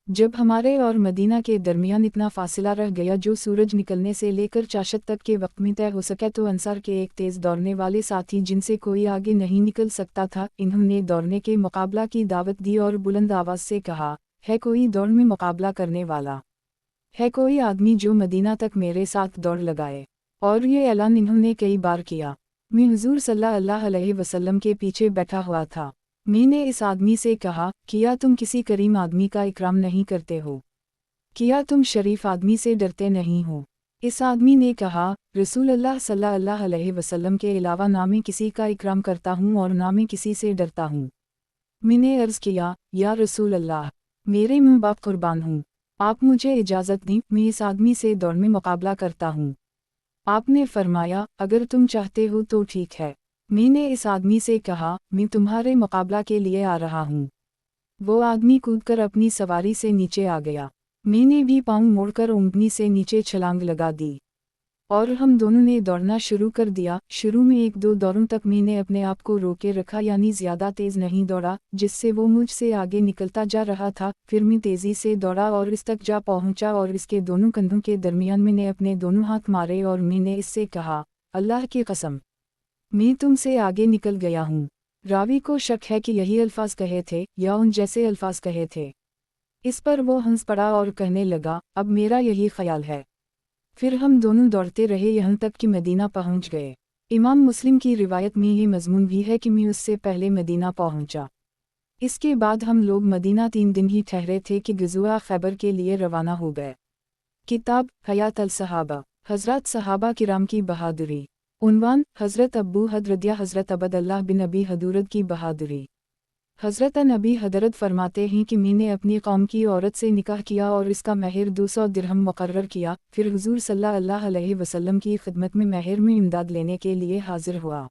जब हमारे और मदीना के दरमियान इतना फासिला रह गया जो सूरज निकलने से लेकर चाशत तक के वक्त में तय हो सके, तो अंसार के एक तेज़ दौड़ने वाले साथी जिनसे कोई आगे नहीं निकल सकता था, इन्होंने दौड़ने के मुकाबला की दावत दी और बुलंद आवाज़ से कहा, है कोई दौड़ में मुकाबला करने वाला? है कोई आदमी जो मदीना तक मेरे साथ दौड़ लगाए? और ये ऐलान इन्होंने कई बार किया। मैं हुज़ूर सल्लल्लाहु अलैहि वसल्लम के पीछे बैठा हुआ था। मैंने इस आदमी से कहा, किया तुम किसी करीम आदमी का इकराम नहीं करते हो? किया तुम शरीफ आदमी से डरते नहीं हो? इस आदमी ने कहा, रसूल अल्लाह सल्लल्लाहु अलैहि वसल्लम के अलावा ना मैं किसी का इकराम करता हूँ और ना मैं किसी से डरता हूँ। मैंने अर्ज़ किया, या रसूल अल्लाह, मेरे माँ बाप कुर्बान हूँ, आप मुझे इजाज़त दें, मैं इस आदमी से दौड़ में मुकाबला करता हूँ। आपने फरमाया, अगर तुम चाहते हो तो ठीक है। मैंने इस आदमी से कहा, मैं तुम्हारे मुकाबला के लिए आ रहा हूँ। वो आदमी कूदकर अपनी सवारी से नीचे आ गया। मैंने भी पाँव मोड़कर ऊँटनी से नीचे छलांग लगा दी और हम दोनों ने दौड़ना शुरू कर दिया। शुरू में 1-2 दौरों तक मैंने अपने आप को रोके रखा, यानी ज़्यादा तेज़ नहीं दौड़ा, जिससे वो मुझसे आगे निकलता जा रहा था। फिर मैं तेज़ी से दौड़ा और इस तक जा पहुंचा और इसके दोनों कंधों के दरमियान मैंने अपने दोनों हाथ मारे और मैंने इससे कहा, अल्लाह की कसम, मैं तुमसे आगे निकल गया हूँ। रावी को शक है कि यही अल्फाज कहे थे या उन जैसे अल्फाज कहे थे। इस पर वो हंस पड़ा और कहने लगा, अब मेरा यही ख्याल है। फिर हम दोनों दौड़ते रहे यहाँ तक कि मदीना पहुँच गए। इमाम मुस्लिम की रिवायत में ये मज़मून भी है कि मैं उससे पहले मदीना पहुँचा। इसके बाद हम लोग मदीना 3 दिन ही ठहरे थे कि ग़ज़वा खैबर के लिए रवाना हो गए। किताब हयात अल सहाबा, हज़रात सहाबा किराम की बहादुरी। उन्वान हज़रत अब्बू हदरदिया हज़रत अबदल्लाह बिन अबी हदूरद की बहादुरी। हज़रत नबी हदरत फरमाते हैं कि मैंने अपनी कौम की औरत से निकाह किया और इसका महर 200 दिरहम मुकर्रर किया। फिर हुजूर सल्लल्लाहु अलैहि वसल्लम की खिदमत में महर में इमदाद लेने के लिए हाजिर हुआ।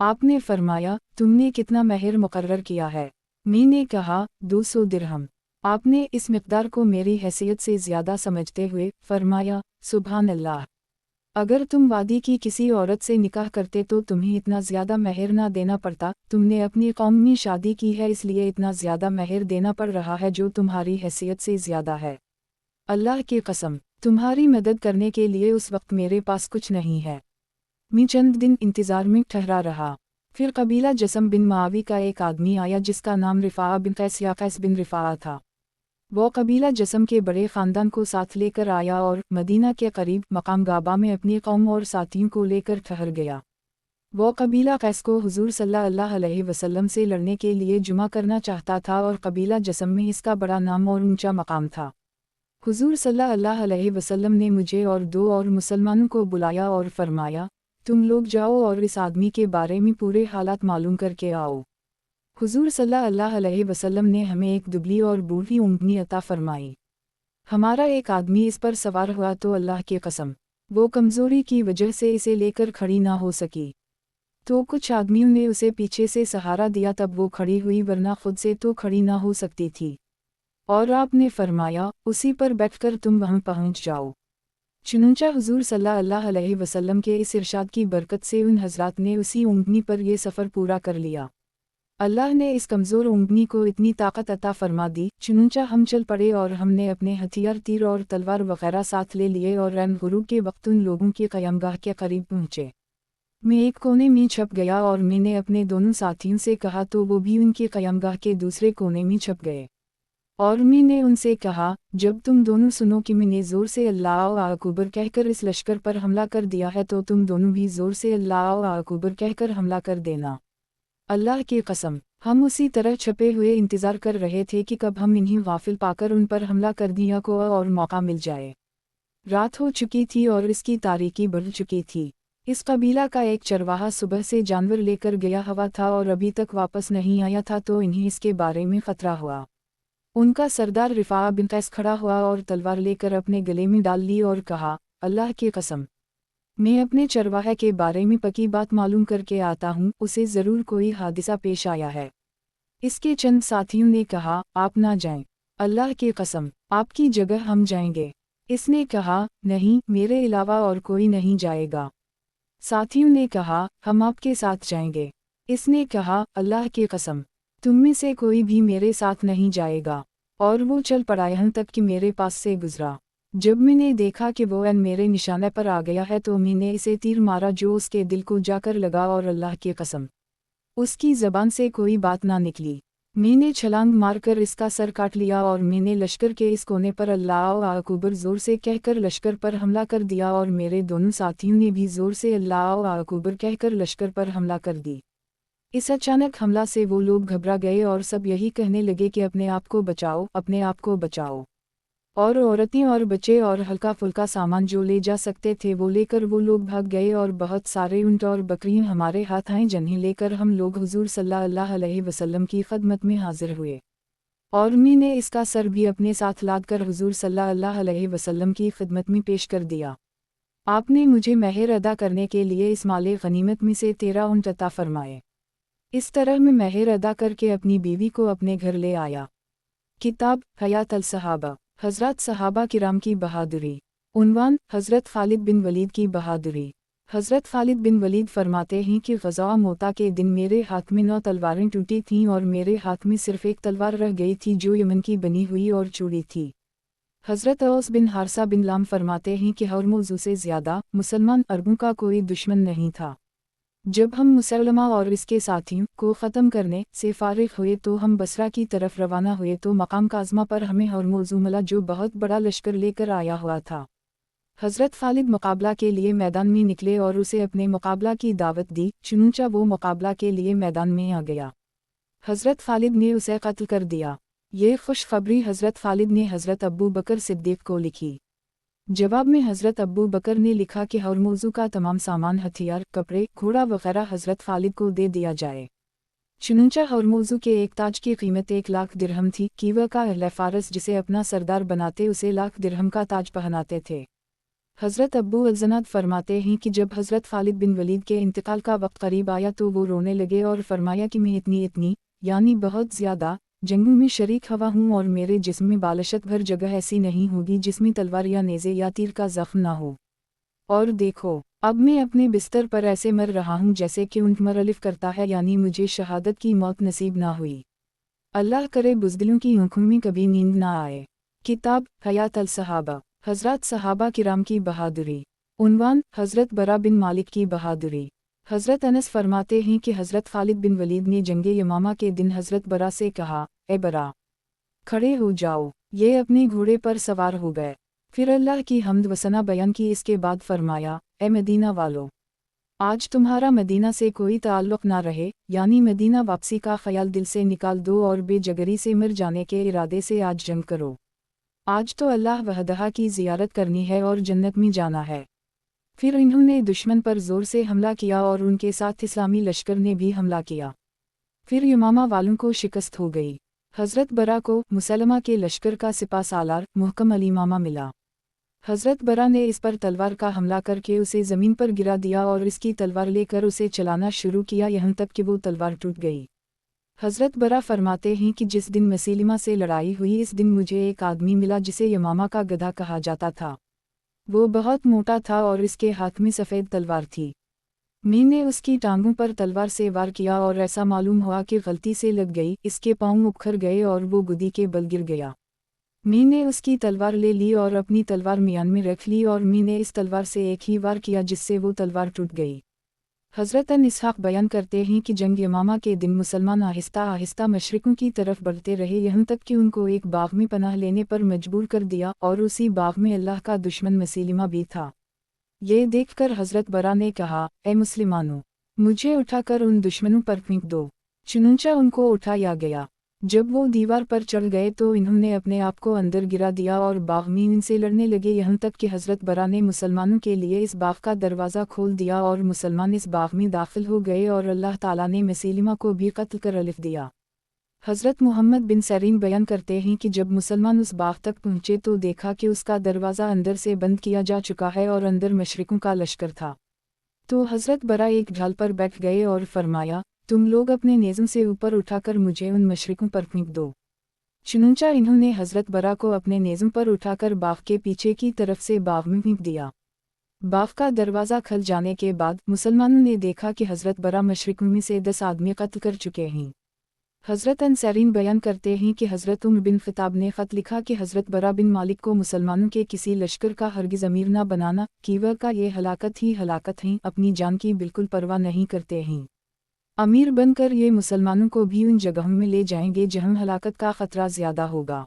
आपने फरमाया, तुमने कितना महर मुकर्रर किया है? मैंने कहा, 200 दिरहम। आपने इस मिक़दार को मेरी हैसियत से ज़्यादा समझते हुए फरमाया, सुभान अल्लाह। अगर तुम वादी की किसी औरत से निकाह करते तो तुम्हें इतना ज़्यादा महर ना देना पड़ता। तुमने अपनी कौम में शादी की है, इसलिए इतना ज़्यादा महर देना पड़ रहा है जो तुम्हारी हैसियत से ज़्यादा है। अल्लाह की कसम, तुम्हारी मदद करने के लिए उस वक्त मेरे पास कुछ नहीं है। मैं चंद दिन इंतज़ार में ठहरा रहा। फिर कबीला जसम बिन मावी का एक आदमी आया जिसका नाम रिफ़ा बिन कैस या कैस बिन रिफ़ा था। वो कबीला जसम के बड़े ख़ानदान को साथ लेकर आया और मदीना के करीब मकाम गाबा में अपनी कौम और साथियों को लेकर ठहर गया। वो कबीला कैस को हुजूर सल्लल्लाहु अलैहि वसल्लम से लड़ने के लिए जुमा करना चाहता था और कबीला जसम में इसका बड़ा नाम और ऊंचा मकाम था। हुजूर सल्लल्लाहु अलैहि वसल्लम ने मुझे और 2 और मुसलमानों को बुलाया और फरमाया, तुम लोग जाओ और इस आदमी के बारे में पूरे हालात मालूम करके आओ। हुजूर सल्लल्लाहु अलैहि वसल्लम ने हमें एक दुबली और बूढ़ी ऊँटनी अता फरमाई। हमारा एक आदमी इस पर सवार हुआ तो अल्लाह की कसम, वो कमज़ोरी की वजह से इसे लेकर खड़ी ना हो सकी। तो कुछ आदमियों ने उसे पीछे से सहारा दिया, तब वो खड़ी हुई, वरना खुद से तो खड़ी ना हो सकती थी। और आपने फरमाया, उसी पर बैठकर तुम वहाँ पहुँच जाओ। चुनंचा हुजूर सल्लल्लाहु अलैहि वसल्लम के इस इरशाद की बरकत से उन हज़रात ने उसी ऊँटनी पर ये सफ़र पूरा कर लिया। अल्लाह ने इस कमज़ोर ऊँटनी को इतनी ताकत अता फरमा दी, चुनंचा हम चल पड़े और हमने अपने हथियार, तीर और तलवार वगैरह साथ ले लिए और रैन गुरूब के वक्त उन लोगों की क़यामगाह के करीब पहुँचे। मैं एक कोने में छप गया और मैंने अपने दोनों साथियों से कहा तो वो भी उनकी क़यामगाह के दूसरे कोने में छप गए। और मैंने उनसे कहा, जब तुम दोनों सुनो कि मैंने ज़ोर से अल्लाहु अकबर कहकर इस लश्कर पर हमला कर दिया है तो तुम दोनों भी ज़ोर से अल्लाहु अकबर कहकर हमला कर देना। अल्लाह की कसम, हम उसी तरह छपे हुए इंतज़ार कर रहे थे कि कब हम इन्हीं गाफिल पाकर उन पर हमला कर दिया को और मौका मिल जाए। रात हो चुकी थी और इसकी तारीकी बढ़ चुकी थी। इस कबीला का एक चरवाहा सुबह से जानवर लेकर गया हुआ था और अभी तक वापस नहीं आया था, तो इन्हें इसके बारे में ख़तरा हुआ। उनका सरदार रिफ़ा बिन कैस खड़ा हुआ और तलवार लेकर अपने गले में डाल ली और कहा, अल्लाह की कसम, मैं अपने चरवाहे के बारे में पक्की बात मालूम करके आता हूँ, उसे ज़रूर कोई हादिसा पेश आया है। इसके चंद साथियों ने कहा, आप ना जाएं। अल्लाह की कसम, आपकी जगह हम जाएंगे। इसने कहा, नहीं, मेरे अलावा और कोई नहीं जाएगा। साथियों ने कहा, हम आपके साथ जाएंगे। इसने कहा, अल्लाह की कसम, तुम में से कोई भी मेरे साथ नहीं जाएगा। और वो चल पड़ा यहाँ तक कि मेरे पास से गुजरा। जब मैंने देखा कि वो एन मेरे निशाने पर आ गया है तो मैंने इसे तीर मारा जो उसके दिल को जाकर लगा और अल्लाह की कसम, उसकी ज़बान से कोई बात ना निकली। मैंने छलांग मारकर इसका सर काट लिया और मैंने लश्कर के इस कोने पर अल्लाहु अकबर ज़ोर से कहकर लश्कर पर हमला कर दिया और मेरे दोनों साथियों ने भी ज़ोर से अल्लाहु अकबर कहकर लश्कर पर हमला कर दी। इस अचानक हमला से वो लोग घबरा गए और सब यही कहने लगे कि अपने आप को बचाओ, अपने आप को बचाओ। और औरतें और बच्चे और हल्का फुल्का सामान जो ले जा सकते थे वो लेकर वो लोग भाग गए और बहुत सारे ऊँट और बकरियां हमारे हाथ आए, जिन्हें लेकर हम लोग हुजूर सल्लल्लाहु अलैहि वसल्लम की खदमत में हाजिर हुए। और मैंने इसका सर भी अपने साथ लाद कर हुजूर सल्लल्लाहु अलैहि वसल्लम की खिदमत में पेश कर दिया। आपने मुझे महर अदा करने के लिए इस माले गनीमत में से 13 ऊँट अता फरमाए। इस तरह मैं महर अदा करके अपनी बीवी को अपने घर ले आया। किताब हयात अल सहाबा, हज़रत सहाबा किराम की बहादुरी। उन्वान हज़रत खालिद बिन वलीद की बहादुरी। हज़रत खालिद बिन वलीद फरमाते हैं कि ग़ज़वा मोता के दिन मेरे हाथ में 9 तलवारें टूटी थीं और मेरे हाथ में सिर्फ़ एक तलवार रह गई थी जो यमन की बनी हुई और चूड़ी थी। हज़रत औस बिन हारसा बिन लाम फरमाते हैं कि हर मौजू से ज़्यादा मुसलमान अरबों का कोई दुश्मन नहीं था। जब हम मुसलमा और इसके साथियों को ख़त्म करने से फ़ारिग हुए तो हम बसरा की तरफ रवाना हुए तो मकाम काज़मा पर हमें हरमुज़ मिला जो बहुत बड़ा लश्कर लेकर आया हुआ था। हज़रत खालिद मुकाबला के लिए मैदान में निकले और उसे अपने मुकाबला की दावत दी, चुनंचा वो मुकाबला के लिए मैदान में आ गया। हज़रत खालिद ने उसे कत्ल कर दिया। ये खुशखबरी हज़रत खालिद ने हज़रत अबू बकर सिद्दीक़ को लिखी। जवाब में हज़रत अब्बू बकर ने लिखा कि हर मौजू का तमाम सामान, हथियार, कपड़े, घोड़ा वगैरह हज़रत खालिद को दे दिया जाए। चुनंचा हर मौजू के एक ताज की कीमत 1,00,000 दिरहम थी। कीवा का अहले फारस जिसे अपना सरदार बनाते उसे 1,00,000 दिरहम का ताज पहनाते थे। हज़रत अब्बू अल-ज़नाद फरमाते हैं कि जब हज़रत खालिद बिन वलीद के इंतकाल का वक्त करीब आया तो वो रोने लगे और फरमाया कि मैं इतनी यानी बहुत ज़्यादा जंगों में शरीक हवा हूँ और मेरे जिस्म में बालशत भर जगह ऐसी नहीं होगी जिसमें तलवार या नेज़े या तीर का ज़ख्म ना हो। और देखो, अब मैं अपने बिस्तर पर ऐसे मर रहा हूँ जैसे कि ऊँट मरलिफ करता है, यानी मुझे शहादत की मौत नसीब ना हुई। अल्लाह करे बुज़दिलों की आँखों में कभी नींद ना आए। किताब हयात अल-सहाबा, हज़रत सहाबा किराम की बहादुरी। उन्वान हज़रत बरा बिन मालिक की बहादुरी। हज़रत अनस फरमाते हैं कि हज़रत खालिद बिन वलीद ने जंगे यमामा के दिन हज़रत बरा से कहा, ए बरा, खड़े हो जाओ। ये अपने घोड़े पर सवार हो गए। फिर अल्लाह की हम्द वसना बयान की। इसके बाद फरमाया, ए मदीना वालों, आज तुम्हारा मदीना से कोई ताल्लुक़ ना रहे, यानी मदीना वापसी का ख्याल दिल से निकाल दो और बेजगरी से मर जाने के इरादे से आज जंग करो। आज तो अल्लाह वहदहा की ज़ियारत करनी है और जन्नत में जाना है। फिर इन्होंने दुश्मन पर ज़ोर से हमला किया और उनके साथ इस्लामी लश्कर ने भी हमला किया। फिर यमामा वालों को शिकस्त हो गई। हज़रत बरा को मुसलमा के लश्कर का सिपा सालार मुहकम अलीमामा मिला। हज़रत बरा ने इस पर तलवार का हमला करके उसे ज़मीन पर गिरा दिया और इसकी तलवार लेकर उसे चलाना शुरू किया, यहाँ तक कि वो तलवार टूट गई। हज़रत बरा फरमाते हैं कि जिस दिन मसीलिमा से लड़ाई हुई इस दिन मुझे एक आदमी मिला जिसे यमामा का गधा कहा जाता था। वो बहुत मोटा था और इसके हाथ में सफ़ेद तलवार थी। मैंने उसकी टांगों पर तलवार से वार किया और ऐसा मालूम हुआ कि गलती से लग गई। इसके पाँव उखड़ गए और वो गुदी के बल गिर गया। मैंने उसकी तलवार ले ली और अपनी तलवार मियान में रख ली और मैंने इस तलवार से एक ही वार किया जिससे वो तलवार टूट गई। हज़रत इसहाक़ बयान करते हैं कि जंग यमामा के दिन मुसलमान आहिस्ता आहिस्ता मशरिकों की तरफ बढ़ते रहे, यहाँ तक कि उनको एक बाग में पनाह लेने पर मजबूर कर दिया और उसी बाग में अल्लाह का दुश्मन मसीलिमा भी था। ये देखकर हज़रत बरा ने कहा, ए मुसलमानों, मुझे उठाकर उन दुश्मनों पर फेंक दो। चुनंचा उनको उठाया गया। जब वो दीवार पर चढ़ गए तो इन्होंने अपने आप को अंदर गिरा दिया और बाग में इनसे लड़ने लगे, यहाँ तक कि हज़रत बरा ने मुसलमानों के लिए इस बाग का दरवाज़ा खोल दिया और मुसलमान इस बाग में दाखिल हो गए और अल्लाह ताला ने मसीलिमा को भी कत्ल कर अलिफ दिया। हज़रत मुहम्मद बिन सरीन बयान करते हैं कि जब मुसलमान उस बाग तक पहुँचे तो देखा कि उसका दरवाज़ा अंदर से बंद किया जा चुका है और अंदर मशरिकों का लश्कर था। तो हज़रत बरा एक ढाल पर बैठ गए और फरमाया, तुम लोग अपने नेज़म से ऊपर उठाकर मुझे उन मशरिकों पर फेंक दो। चुनंचा इन्होंने हज़रत बरा को अपने नेज़म पर उठाकर बाग के पीछे की तरफ से बाग में फेंक दिया। बाग का दरवाज़ा खुल जाने के बाद मुसलमानों ने देखा कि हज़रत बरा मशरिकों में से 10 आदमी कत्ल कर चुके हैं। हज़रत अनसरीन बयान करते हैं कि हज़रत उमर बिन ख़त्ताब ने ख़त लिखा कि हज़रत बरा बिन मालिक को मुसलमानों के किसी लश्कर का हरगिज़ अमीर ना बनाना, कीवर का ये हलाकत ही हलाकत हैं, अपनी जान की बिल्कुल परवाह नहीं करते हैं। अमीर बनकर ये मुसलमानों को भी उन जगहों में ले जाएंगे जहां हलाकत का ख़तरा ज़्यादा होगा।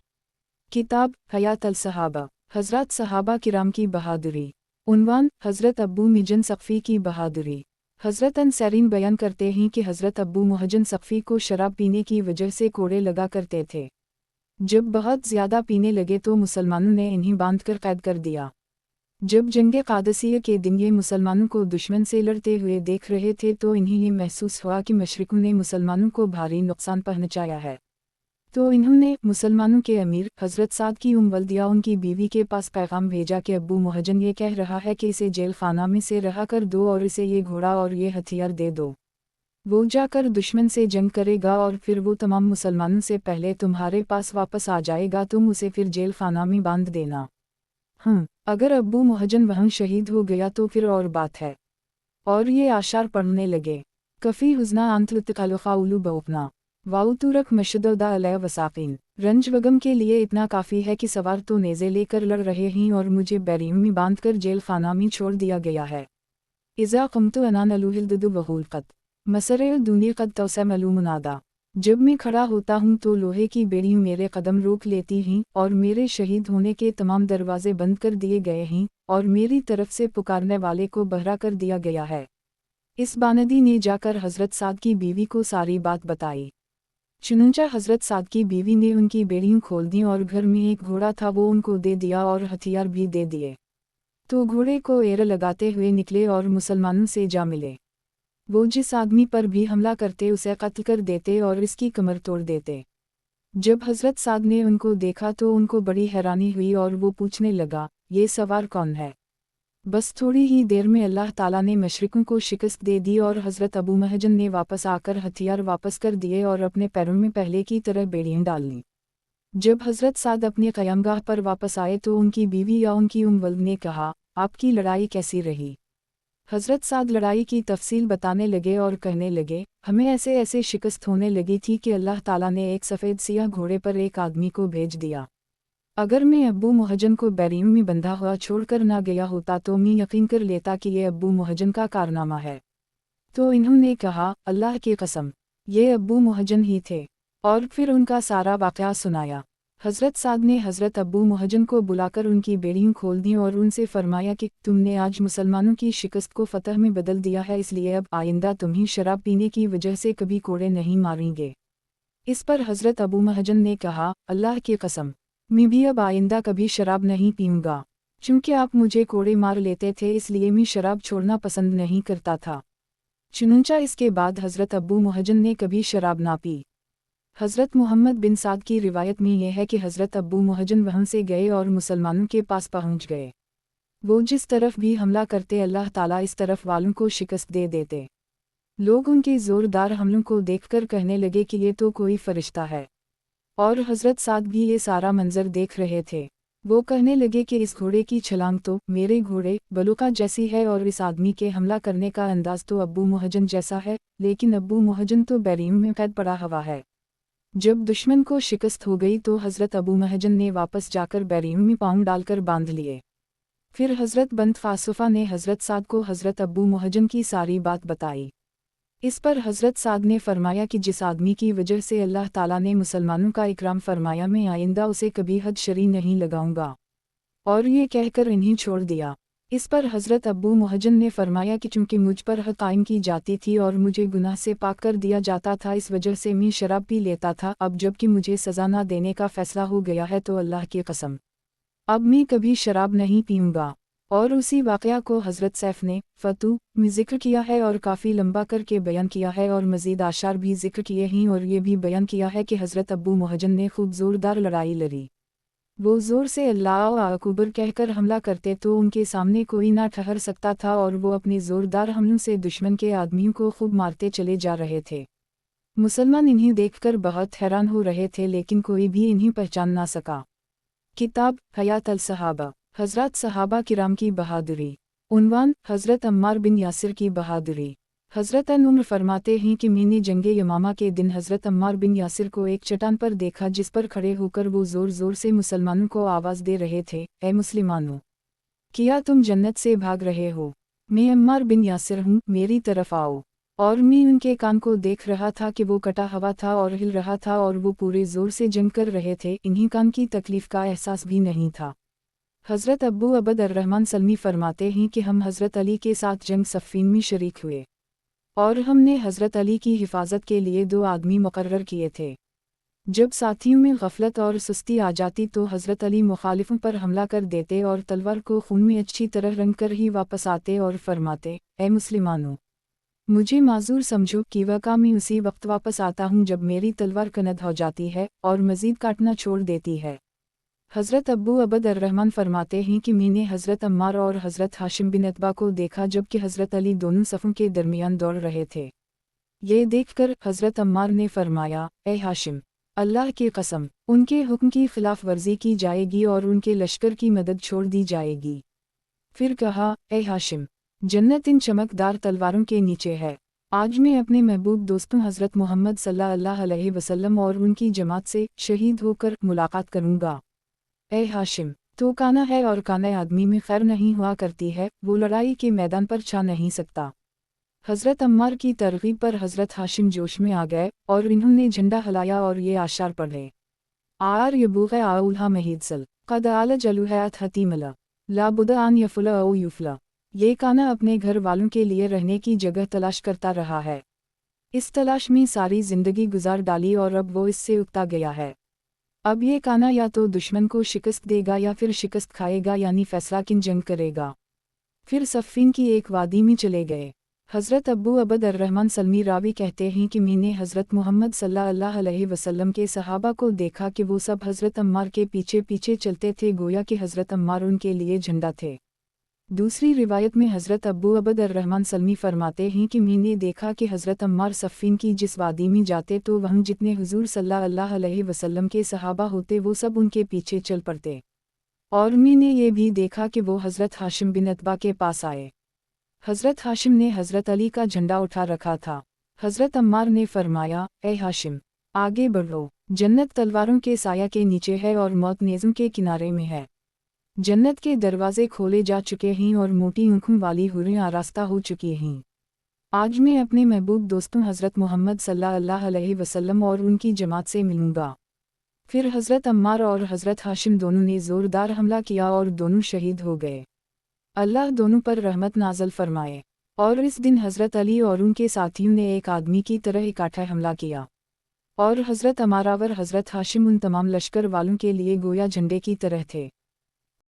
किताब हयात अल-सहाबा, हज़रत सहाबा किराम की बहादुरी। उन्वान हज़रत अब्बू मिजन सक़फ़ी की बहादुरी। हज़रत अनसरीन बयान करते हैं कि हज़रत अब्बू मुहजन सक़फ़ी को शराब पीने की वजह से कोड़े लगा करते थे। जब बहुत ज़्यादा पीने लगे तो मुसलमानों ने इन्हें बांधकर कैद कर दिया। जब जंगे क़ादसिया के दिन ये मुसलमानों को दुश्मन से लड़ते हुए देख रहे थे तो इन्हें ये महसूस हुआ कि मशरिकों ने मुसलमानों को भारी नुकसान पहुंचाया है। तो इन्होंने मुसलमानों के अमीर हज़रत साद की वल्दिया उनकी बीवी के पास पैगाम भेजा कि अब्बू मुहजन ये कह रहा है कि इसे जेल खाना में से रहा कर दो और इसे ये घोड़ा और ये हथियार दे दो। वो जाकर दुश्मन से जंग करेगा और फिर वो तमाम मुसलमानों से पहले तुम्हारे पास वापस आ जाएगा, तुम उसे फिर जेल खाना में बांध देना। अगर अब्बू मुहजन वहाँ शहीद हो गया तो फिर और बात है। और ये आशार पढ़ने लगे, कफ़ी हुज़ना अंतलतकालुफ़ाउलू बउपना वाउतूरक मशददा अलय वसाक़ीन। रंज वगम के लिए इतना काफ़ी है कि सवार तो नेज़े लेकर लड़ रहे हैं और मुझे बैरीम में बांध कर जेल खाना में छोड़ दिया गया है। इज़ा क़ुम्तु अना नलूहिलददु वहूलक़त मसरे दुनिया क़द तौसे मलूमुनादा। जब मैं खड़ा होता हूँ तो लोहे की बेड़ी मेरे कदम रोक लेती हैं और मेरे शहीद होने के तमाम दरवाजे बंद कर दिए गए हैं और मेरी तरफ से पुकारने वाले को बहरा कर दिया गया है। इस बानदी ने जाकर हज़रत साद की बीवी को सारी बात बताई। चुनंचा हज़रत साद की बीवी ने उनकी बेड़ियाँ खोल दी और घर में एक घोड़ा था वो उनको दे दिया और हथियार भी दे दिए। तो घोड़े को एड़ लगाते हुए निकले और मुसलमानों से जा मिले। वो जिस आदमी पर भी हमला करते उसे कत्ल कर देते और इसकी कमर तोड़ देते। जब हज़रत साद ने उनको देखा तो उनको बड़ी हैरानी हुई और वो पूछने लगा, ये सवार कौन है? बस थोड़ी ही देर में अल्लाह ताला ने मशरिकों को शिकस्त दे दी और हज़रत अबू महजन ने वापस आकर हथियार वापस कर दिए और अपने पैरों में पहले की तरह बेड़ियां डाल लीं। जब हज़रत साद अपनी क़यामगाह पर वापस आए तो उनकी बीवी या उनकी वल्द ने कहा, आपकी लड़ाई कैसी रही? हज़रत साद लड़ाई की तफसील बताने लगे और कहने लगे, हमें ऐसे ऐसे शिकस्त होने लगी थी कि अल्लाह ताला ने एक सफ़ेद सियाह घोड़े पर एक आदमी को भेज दिया। अगर मैं अब्बू मुहजन को बैरीम में बंधा हुआ छोड़कर ना गया होता तो मैं यकीन कर लेता कि ये अब्बू मुहजन का कारनामा है। तो इन्होंने कहा, अल्लाह की कसम, ये अब्बू मुहजन ही थे। और फिर उनका सारा वाक़या सुनाया। हज़रत साद ने हज़रत अब्बू मुहजन को बुलाकर उनकी बेड़ियां खोल दी और उनसे फरमाया कि तुमने आज मुसलमानों की शिकस्त को फ़तह में बदल दिया है, इसलिए अब आइंदा तुम्हें शराब पीने की वजह से कभी कोड़े नहीं मारेंगे। इस पर हज़रत अबू मुहजन ने कहा, अल्लाह की कसम, मैं भी अब आइंदा कभी शराब नहीं पीऊँगा। चूँकि आप मुझे कोड़े मार लेते थे इसलिए मैं शराब छोड़ना पसंद नहीं करता था। चुनंचा इसके बाद हज़रत अब्बू मुहजन ने कभी शराब ना पी। हज़रत मुहम्मद बिन साद की रिवायत में यह है कि हज़रत अब्बू मुहजन वहाँ से गए और मुसलमानों के पास पहुँच गए। वो जिस तरफ भी हमला करते अल्लाह ताला इस तरफ वालों को शिकस्त दे देते। लोग उनके ज़ोरदार हमलों को देखकर कहने लगे कि ये तो कोई फरिश्ता है। और हज़रत साद भी ये सारा मंजर देख रहे थे। वो कहने लगे कि इस घोड़े की छलांग तो मेरे घोड़े बलूका जैसी है और इस आदमी के हमला करने का अंदाज तो अब्बू मुहजन जैसा है, लेकिन अब्बू मुहजन तो बैरीम में कैद पड़ा हुआ है। जब दुश्मन को शिकस्त हो गई तो हज़रत अबू महजन ने वापस जाकर बैरीम में पाँव डालकर बांध लिए। फिर हज़रत बंत फासुफा ने हज़रत साद को हज़रत अब्बू मुहजन की सारी बात बताई। इस पर हज़रत साद ने फरमाया कि जिस आदमी की वजह से अल्लाह ताला ने मुसलमानों का इकराम फरमाया, मैं आइंदा उसे कभी हद शरी नहीं लगाऊंगा। और ये कहकर इन्हें छोड़ दिया। इस पर हज़रत अब्बू मुहजन ने फरमाया कि चूँकि मुझ पर हद कायम की जाती थी और मुझे गुनाह से पाक कर दिया जाता था, इस वजह से मैं शराब पी लेता था। अब जबकि मुझे सज़ा ना देने का फ़ैसला हो गया है तो अल्लाह की कसम, अब मैं कभी शराब नहीं पीऊँगा। और उसी वाक़या को हज़रत सैफ ने फ़तू में ज़िक्र किया है और काफ़ी लंबा करके बयान किया है और मज़ीद आशार भी ज़िक्र किए हैं और ये भी बयान किया है कि हज़रत अब्बू मुहजन ने खूब ज़ोरदार लड़ाई लड़ी। वो ज़ोर से अल्लाह अकबर कहकर हमला करते तो उनके सामने कोई ना ठहर सकता था और वो अपने ज़ोरदार हमलों से दुश्मन के आदमियों को खूब मारते चले जा रहे थे। मुसलमान इन्हें देखकर बहुत हैरान हो रहे थे, लेकिन कोई भी इन्हें पहचान ना सका। किताब हयात अल सहाबा, हज़रत सहाबा किराम की बहादुरी। उन्वान, हज़रत अम्मार बिन यासिर की बहादुरी। हज़रत उम्र फरमाते हैं कि मैंने जंगे यमामा के दिन हज़रत अम्मार बिन यासिर को एक चट्टान पर देखा जिस पर खड़े होकर वो ज़ोर ज़ोर से मुसलमानों को आवाज़ दे रहे थे, ए मुसलमानों, क्या तुम जन्नत से भाग रहे हो? मैं अम्मार बिन यासिर हूँ, मेरी तरफ आओ। और मैं उनके कान को देख रहा था कि वो कटा हुआ था और हिल रहा था और वो पूरे ज़ोर से जंग कर रहे थे, इन्हीं कान की तकलीफ़ का एहसास भी नहीं था। हज़रत अब्बू अबद अर्रहमान सलमी फरमाते हैं कि हम हज़रत अली के साथ जंग सफ़ीन में शरीक हुए और हमने हज़रत अली की हिफाजत के लिए 2 आदमी मुकर्रर किए थे। जब साथियों में गफलत और सुस्ती आ जाती तो हज़रत अली मुखालिफों पर हमला कर देते और तलवार को खून में अच्छी तरह रंग कर ही वापस आते और फरमाते, ए मुसलमानों, मुझे माजूर समझो कि वाक़ा मैं उसी वक्त वापस आता हूँ जब मेरी तलवार कनद हो जाती है और मज़ीद काटना छोड़ देती है। हज़रत अब्बू अबद अर्रहमान फरमाते हैं कि मैंने हज़रत अम्मार और हज़रत हाशिम बिन अतबा को देखा जबकि हज़रत अली दोनों सफ़ों के दरमियान दौड़ रहे थे। ये देखकर हज़रत अम्मार ने फरमाया, ए हाशिम, अल्लाह की कसम, उनके हुक्म की खिलाफ वर्जी की जाएगी और उनके लश्कर की मदद छोड़ दी जाएगी। फिर कहा, ए हाशिम, जन्नत इन चमकदार तलवारों के नीचे है। आज मैं अपने महबूब दोस्तों हज़रत मोहम्मद सल्लल्लाहु अलैहि वसल्लम और उनकी जमात से शहीद होकर मुलाकात करूँगा। ए हाशिम, तो काना है और काना आदमी में खैर नहीं हुआ करती है, वो लड़ाई के मैदान पर छा नहीं सकता। हज़रत अम्मार की तरगीब पर हज़रत हाशिम जोश में आ गए और इन्होंने झंडा हिलाया और ये आशार पढ़े, आर यबूग़ आउल्हा महीदसल क़द आल जलुहयात हतीमला ला बुदआन यफुला ओ युफला। ये काना अपने घर वालों के लिए रहने की जगह तलाश करता रहा है। इस तलाश में सारी ज़िंदगी गुजार डाली और अब वो इससे उकता गया है। اب یہ کانا یا تو دشمن کو شکست دے گا یا پھر شکست کھائے گا، یعنی فیصلہ کن جنگ کرے گا۔ پھر صفین کی ایک وادی میں چلے گئے۔ حضرت ابو عبد الرحمن سلمی راوی کہتے ہیں کہ میں نے حضرت محمد صلی اللہ علیہ وسلم کے صحابہ کو دیکھا کہ وہ سب حضرت عمار کے پیچھے پیچھے چلتے تھے، گویا کہ حضرت عمار ان کے لیے جھنڈا تھے۔ دوسری روایت میں حضرت ابو عبد الرحمن سلمی فرماتے ہیں کہ میں نے دیکھا کہ حضرت عمار صفین کی جس وادی میں جاتے تو وہاں جتنے حضور صلی اللہ علیہ وسلم کے صحابہ ہوتے وہ سب ان کے پیچھے چل پڑتے، اور میں نے یہ بھی دیکھا کہ وہ حضرت ہاشم بن عتبہ کے پاس آئے۔ حضرت ہاشم نے حضرت علی کا جھنڈا اٹھا رکھا تھا۔ حضرت عمار نے فرمایا، اے ہاشم، آگے بڑھو، جنت تلواروں کے سایہ کے نیچے ہے اور موت نیزوں کے کنارے میں ہے۔ جنت کے دروازے کھولے جا چکے ہیں اور موٹی آنکھوں والی حوریں آراستہ ہو چکی ہیں۔ آج میں اپنے محبوب دوستوں حضرت محمد صلی اللہ علیہ وسلم اور ان کی جماعت سے ملوں گا۔ پھر حضرت عمار اور حضرت ہاشم دونوں نے زوردار حملہ کیا اور دونوں شہید ہو گئے۔ اللہ دونوں پر رحمت نازل فرمائے۔ اور اس دن حضرت علی اور ان کے ساتھیوں نے ایک آدمی کی طرح اکٹھا حملہ کیا، اور حضرت عمار اور حضرت ہاشم ان تمام لشکر والوں کے لیے گویا جھنڈے کی طرح تھے۔